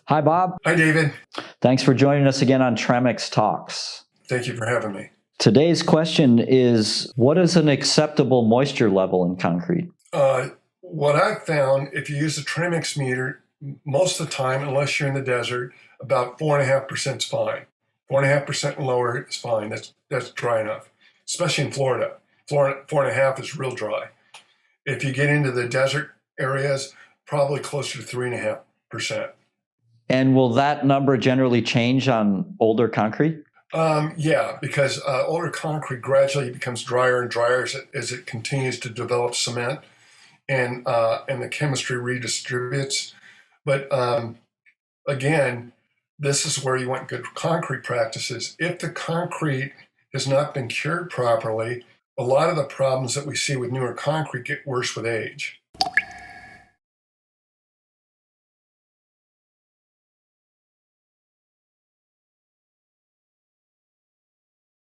Hi, Bob. Hi, David. Thanks for joining us again on Tramex Talks. Thank you for having me. Today's question is, what is an acceptable moisture level in concrete? What I've found, if you use a Tramex meter, most of the time, unless you're in the desert, about 4.5% is fine. 4.5% and lower is fine. That's dry enough, especially in Florida. 4.5 is real dry. If you get into the desert areas, probably closer to 3.5%. And will that number generally change on older concrete? Yeah, because older concrete gradually becomes drier and drier as it continues to develop cement and the chemistry redistributes. But again, this is where you want good concrete practices. If the concrete has not been cured properly, a lot of the problems that we see with newer concrete get worse with age.